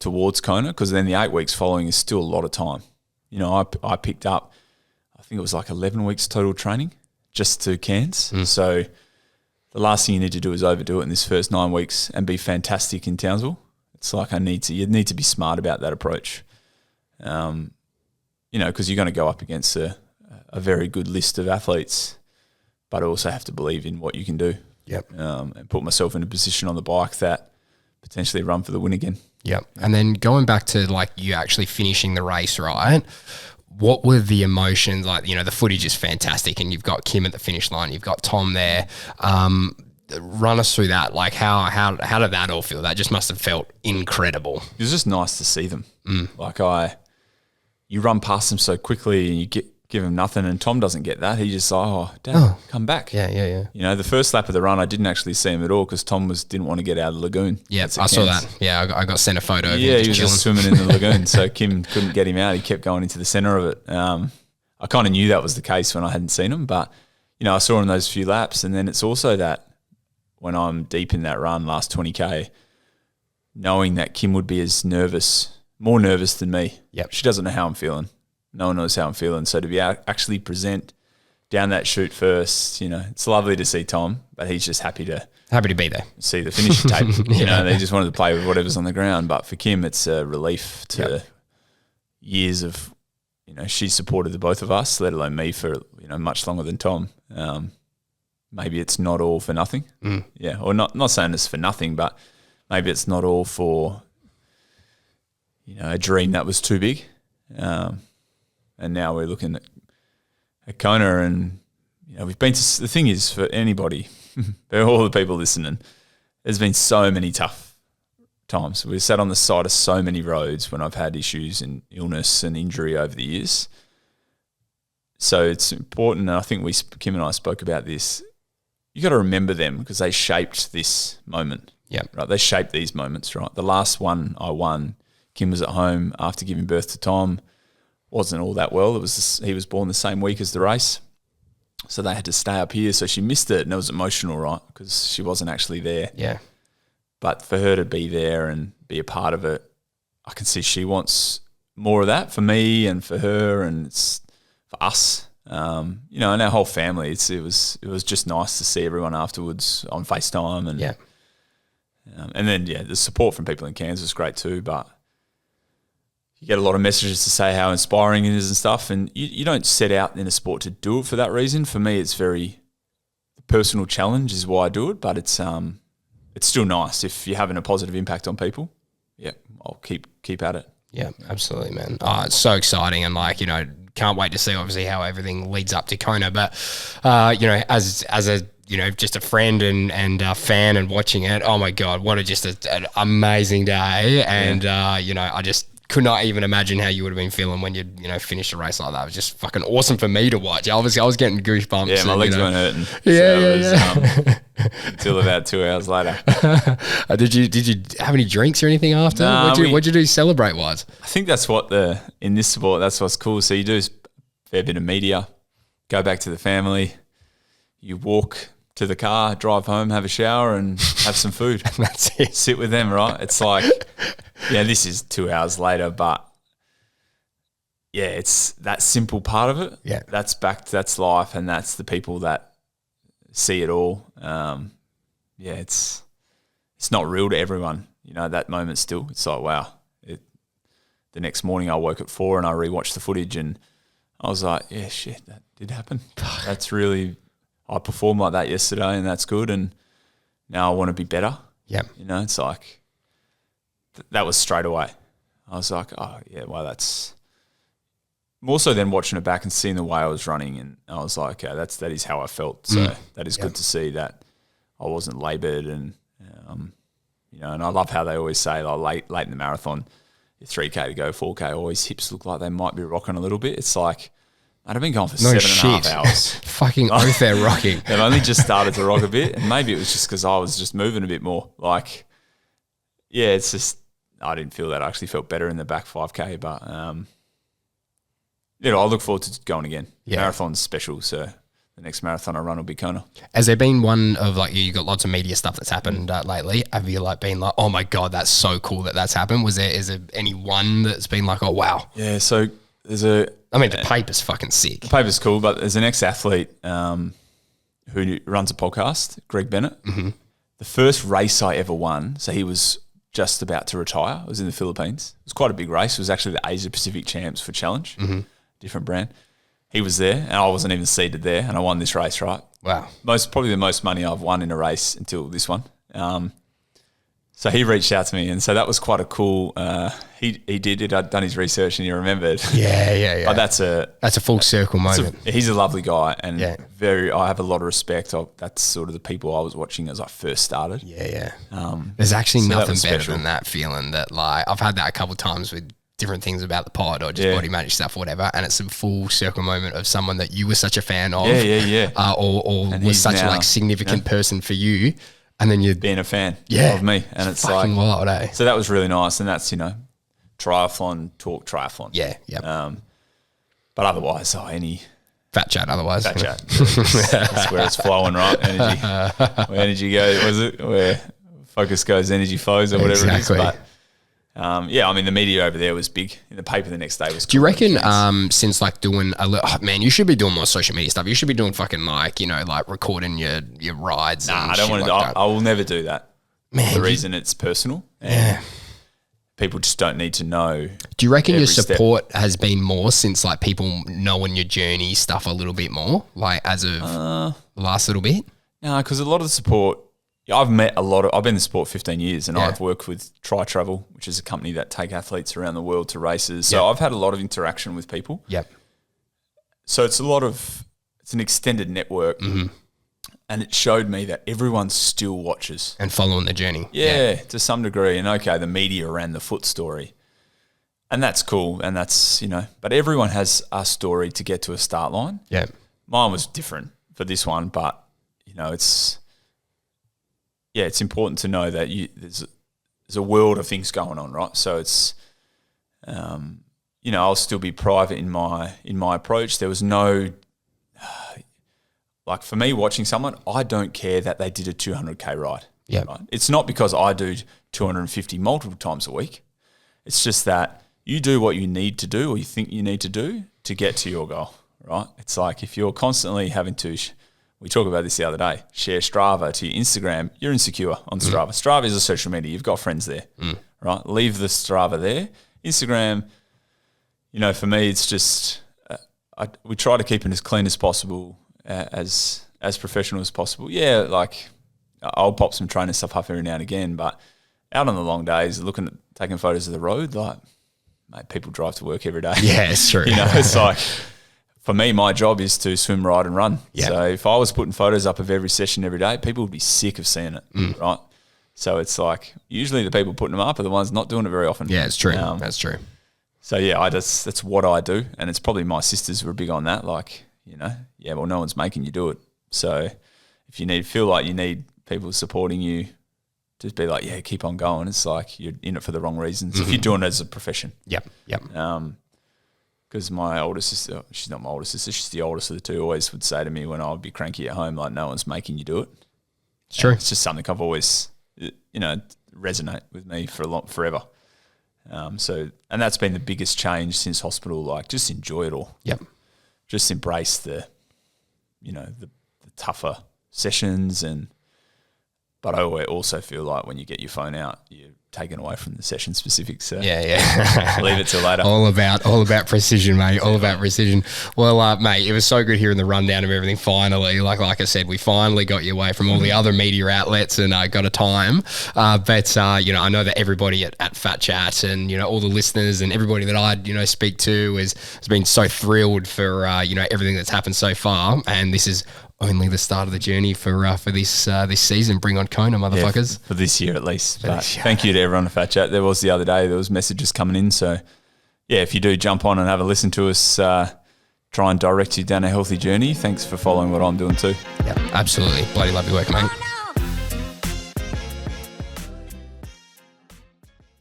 towards Kona, because then the 8 weeks following is still a lot of time. I picked up, I think it was like 11 weeks total training just to Cairns. So the last thing you need to do is overdo it in this first 9 weeks and be fantastic in Townsville. It's like you need to be smart about that approach. Because you're going to go up against a very good list of athletes, but I also have to believe in what you can do. Yep. And put myself in a position on the bike that potentially run for the win again. Yep. And then going back to like you actually finishing the race, right? What were the emotions? Like, the footage is fantastic and you've got Kim at the finish line, you've got Tom there. Run us through that. Like how did that all feel? That just must have felt incredible. It was just nice to see them. You run past them so quickly and you give him nothing, and Tom doesn't get that. He just Dad, come back. Yeah. The first lap of the run, I didn't actually see him at all because Tom didn't want to get out of the lagoon. Yeah, I saw that. Yeah, I got sent a photo of him he was just swimming in the lagoon, so Kim couldn't get him out. He kept going into the centre of it. I kind of knew that was the case when I hadn't seen him, but I saw him those few laps, and then it's also that when I'm deep in that run, last 20K, knowing that Kim would be more nervous than me. Yep. She doesn't know how I'm feeling. No one knows how I'm feeling. So to be actually present down that chute first, it's lovely to see Tom, but he's just happy to be there. See the finishing tape. They just wanted to play with whatever's on the ground. But for Kim, it's a relief to years of, she's supported the both of us, let alone me for, much longer than Tom. Maybe it's not all for nothing. Yeah. Or not saying it's for nothing, but maybe it's not all for, a dream that was too big. And now we're looking at Kona, and we've been to. The thing is, for anybody, for all the people listening, there's been so many tough times. We've sat on the side of so many roads when I've had issues and illness and injury over the years. So it's important, and I think Kim and I spoke about this. You got to remember them because they shaped this moment. Yeah, right. They shaped these moments. Right. The last one I won, Kim was at home after giving birth to Tom. Wasn't all that well. He was born the same week as the race, so they had to stay up here. So she missed it, and it was emotional, right? Because she wasn't actually there. Yeah. But for her to be there and be a part of it, I can see she wants more of that for me and for her, and it's for us. And our whole family. It was just nice to see everyone afterwards on FaceTime, and and then the support from people in Cairns was great too, but. You get a lot of messages to say how inspiring it is and stuff, and you don't set out in a sport to do it for that reason. For me, it's the personal challenge is why I do it, but it's still nice if you're having a positive impact on people. Yeah, I'll keep at it. Yeah, absolutely, man. Oh, it's so exciting, and can't wait to see obviously how everything leads up to Kona. But as a just a friend and a fan and watching it, oh my God, what an amazing day, and I just could not even imagine how you would have been feeling when you finished a race like that. It was just fucking awesome for me to watch. I was getting goosebumps. Yeah, my legs weren't hurting. Yeah. Until about 2 hours later. Did you have any drinks or anything after? Nah, what'd you do celebrate wise? I think that's in this sport, that's what's cool. So you do fair bit of media, go back to the family, you walk to the car, drive home, have a shower and have some food. That's it. Sit with them, right? It's like, yeah, this is 2 hours later, but yeah, it's that simple part of it. Yeah. That's life, and that's the people that see it all. Yeah, it's not real to everyone. You know, that moment still, it's like, wow. The next morning I woke at 4 and I rewatched the footage and I was like, yeah, shit, that did happen. That's really, I performed like that yesterday and that's good, and now I want to be better. Yeah. You know, it's like, that was straight away. I was like, oh, yeah, well, that's more so than watching it back and seeing the way I was running, and I was like, okay, that is how I felt. So that is good to see that I wasn't laboured, and you know, and I love how they always say, like, late in the marathon, 3K to go, 4K, always hips look like they might be rocking a little bit. It's like, I've been going for 7.5 hours. Fucking oath they're rocking. They've only just started to rock a bit, and maybe it was just because I was just moving a bit more. Like, yeah, it's just, I didn't feel that. I actually felt better in the back 5K, but you know, I look forward to going again. Yeah. Marathon's special, so the next marathon I run will be Kona. Has there been one of like, you got lots of media stuff that's happened lately? Have you like been like, oh my God, that's so cool that's happened? Is there any one that's been like, oh wow? Yeah, so there's the paper's fucking sick. The paper's cool, but there's an ex-athlete who runs a podcast, Greg Bennett. Mm-hmm. The first race I ever won, so he was just about to retire. It was in the Philippines. It was quite a big race. It was actually the Asia Pacific Champs for Challenge, different brand. He was there, and I wasn't even seated there, and I won this race, right? Wow. Probably the most money I've won in a race until this one. So he reached out to me, and so that was quite a cool. He did it. I'd done his research, and he remembered. Yeah. But that's a full circle moment. He's a lovely guy, and I have a lot of respect. That's sort of the people I was watching as I first started. Yeah. There's actually nothing better than that feeling. That like I've had that a couple of times with different things about the pod or just body magic stuff or whatever, and it's a full circle moment of someone that you were such a fan of, or was such a like significant person for you, and then you're being a fan of me, and it's fucking like wild, eh? So that was really nice, and that's, you know, triathlon. But otherwise, any FatChat, otherwise FatChat, that's where it's flowing, right? Where energy goes, was it where focus goes, energy flows, or whatever it is. But yeah, I mean, the media over there was big. In the paper the next day was. Do you reckon, since like doing man, you should be doing more social media stuff. You should be doing fucking like, you know, like recording your rides. Nah, I don't want to. I will never do that. Man, the reason it's personal. And people just don't need to know. Do you reckon your support has been more since like people knowing your journey stuff a little bit more, like as of the last little bit? No, because a lot of the support. I've met I've been in the sport 15 years, and I've worked with Tri Travel, which is a company that take athletes around the world to races. So I've had a lot of interaction with people. Yep. So it's an extended network, and it showed me that everyone still watches. And following the journey. Yeah, to some degree. And okay, the media ran the foot story, and that's cool. And that's, you know, but everyone has a story to get to a start line. Yeah. Mine was different for this one, but, you know, it's important to know that there's a world of things going on, right? So it's, you know, I'll still be private in my approach. There was no, like for me watching someone, I don't care that they did a 200K ride. Yeah, right? It's not because I do 250 multiple times a week. It's just that you do what you need to do or you think you need to do to get to your goal, right? It's like if you're constantly having to. We talked about this the other day. Share Strava to your Instagram. You're insecure on Strava. Strava is a social media. You've got friends there, right? Leave the Strava there. Instagram, you know, for me, it's just we try to keep it as clean as possible, as professional as possible. Yeah, like I'll pop some trainer stuff up every now and again, but out on the long days, taking photos of the road, like, mate, people drive to work every day. Yeah, it's true. You know, it's like. For me, my job is to swim, ride and run. Yep. So if I was putting photos up of every session every day, people would be sick of seeing it, right? So it's like usually the people putting them up are the ones not doing it very often. Yeah, it's true. That's true. So yeah, that's what I do. And it's probably my sisters who are big on that. Like, you know, well, no one's making you do it. So if you feel like you need people supporting you, just be like, yeah, keep on going. It's like you're in it for the wrong reasons. If you're doing it as a profession. Yep. Because my older sister, she's not my older sister, she's the oldest of the two, always would say to me when I would be cranky at home, like, no one's making you do it. It's true. It's just something I've always, resonate with me forever. And that's been the biggest change since hospital. Like, just enjoy it all. Yep. Just embrace the tougher sessions, but I also feel like when you get your phone out, you're taken away from the session specifics. So yeah. leave it till later. All about precision, mate. All about precision. Well, mate, it was so good hearing the rundown of everything. Finally, like I said, we finally got you away from all the other media outlets and got a time. But I know that everybody at FatChat and all the listeners and everybody that I speak to has been so thrilled for everything that's happened so far. And this is only the start of the journey for this season. Bring on Kona, motherfuckers. Yeah, for this year at least. Thank you to everyone at FatChat. There was the other day, there was messages coming in. So, yeah, if you do jump on and have a listen to us, try and direct you down a healthy journey. Thanks for following what I'm doing too. Yeah, absolutely. Bloody love your work, mate.